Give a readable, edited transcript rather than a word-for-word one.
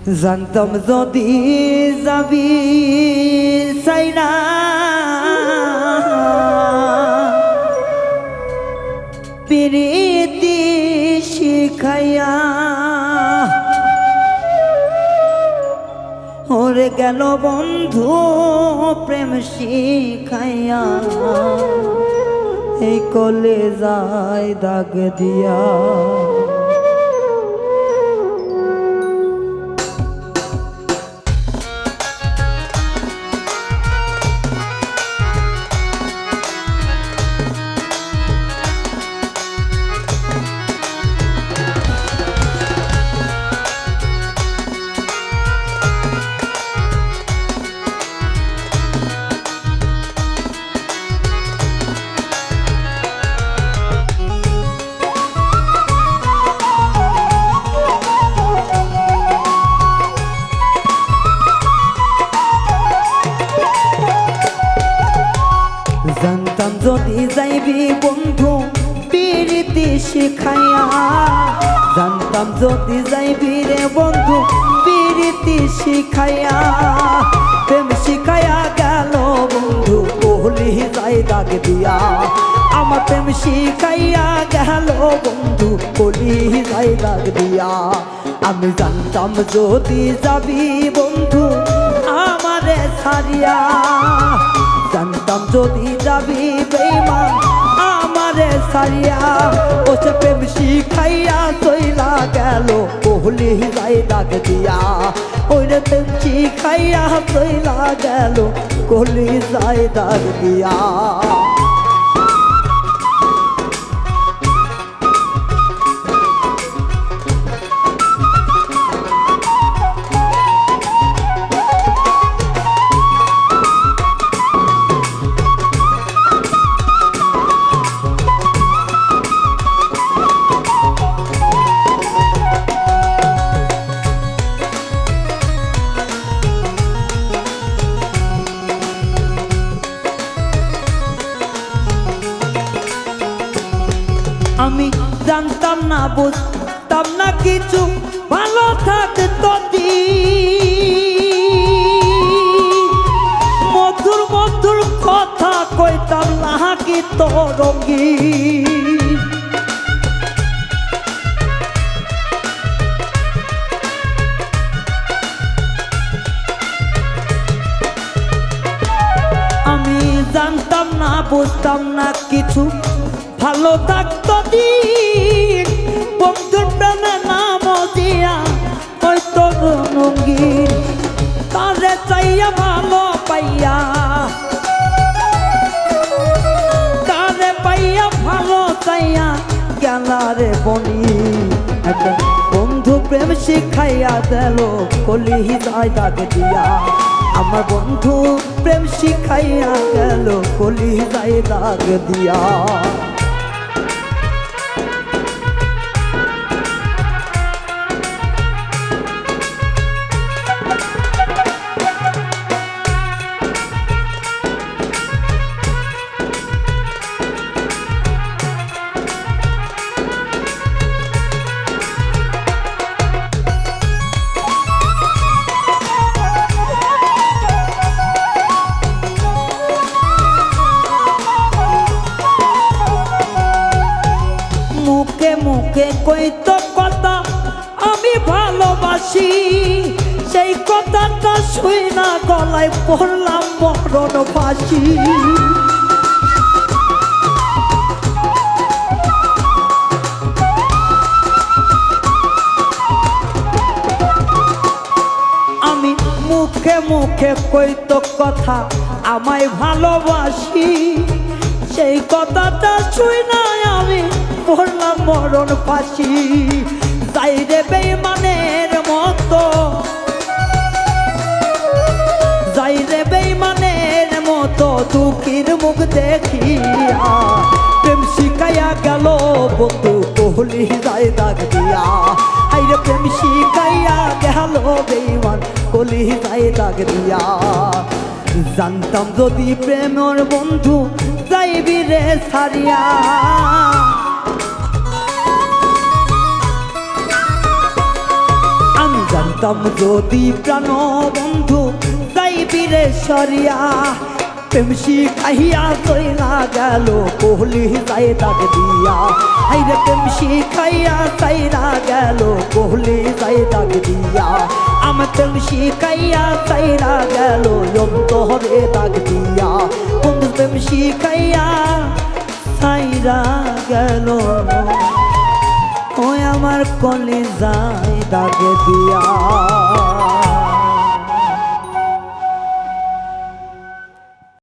জানতাম যদি যাবি সাইরা প্রীতি শিখাইয়া ওরে গেল বন্ধু প্রেম শিখাইয়া এই কলেজায় দাগ দিয়া। জানতাম যদি যাইবি বন্ধু প্রীতি শিখাইয়া, জানতাম যদি যাইবি রে বন্ধু প্রীতি শিখাইয়া, প্রেম শিখাইয়া গেল বন্ধু কলি যাই দাগ দিয়া। আমার প্রেম শিখাইয়া গেল বন্ধু কলি যাই দাগ দিয়া। আমি জানতাম যদি যাবি বন্ধু আমারে ছাড়িয়া, জানতাম যদি যাবি বেঈমান আমারে ছাড়িয়া। ও সে প্রেম শিখাইয়া চইলা গেল কলি যাই দাগ দিয়া। ওই রে প্রেম শিখাইয়া চইলা গেল কলি যাই দাগ দিয়া। আমি জানতাম না বুঝতাম না কিছু ভালো থাকতো মধুর মধুর কথা কইতাম না কি তরঙ্গী। আমি জানতাম না বুঝতাম না কিছু ভালো থাকতো দিন বন্ধুর প্রাণে নাম দিয়া হয়তো রঙিন। তারে চাইয়া ভালো পাইয়া, তারে পাইয়া ভালো চাইয়া গেলারে বনি। বন্ধু প্রেম শিখাইয়া দিল কলি যাই দাগ দিয়া। আমার বন্ধু প্রেম শিখাইয়া গেল কলি যাই দাগ দিয়া। মুখে কইতো কথা আমি ভালোবাসি, সেই কথাটা শুই না গলায় পড়লাম মরণ ফাঁসি। আমি মুখে মুখে কইতো কথা আমায় ভালোবাসি, সেই কথাটা শুই না আমি পড়লাম মরণ ফাঁসি। যাই রে বেঈমানের মতো, যাই রে বেঈমানের মতো দুঃখীর মুখ দেখিয়া। প্রেম শিখাইয়া গেল বন্ধু কলি যাই দাগ দিয়া। আই রে প্রেম শিখাইয়া গেল বেঈমান কলি যাই দাগ দিয়া। জানতাম যদি প্রেমর বন্ধু যাইবি রে ছাড়িয়া, আমি জানতাম হইতাম যদি প্রাণ বন্ধু যাইবি রে সরিয়া প্রেম শিখাইয়া চইলা গেল কোহলি যাই দাগ দিয়া হাইরে প্রেম শিখাইয়া চাইরা গেল কোহলি যাই দাগ দিয়া আমার প্রেম শিখাইয়া চাইরা গেল অন্তরে দাগ দিয়া বন্ধু প্রেম শিখাইয়া চাইরা গেল ওই আমার কলিজায় দাগ দিয়া।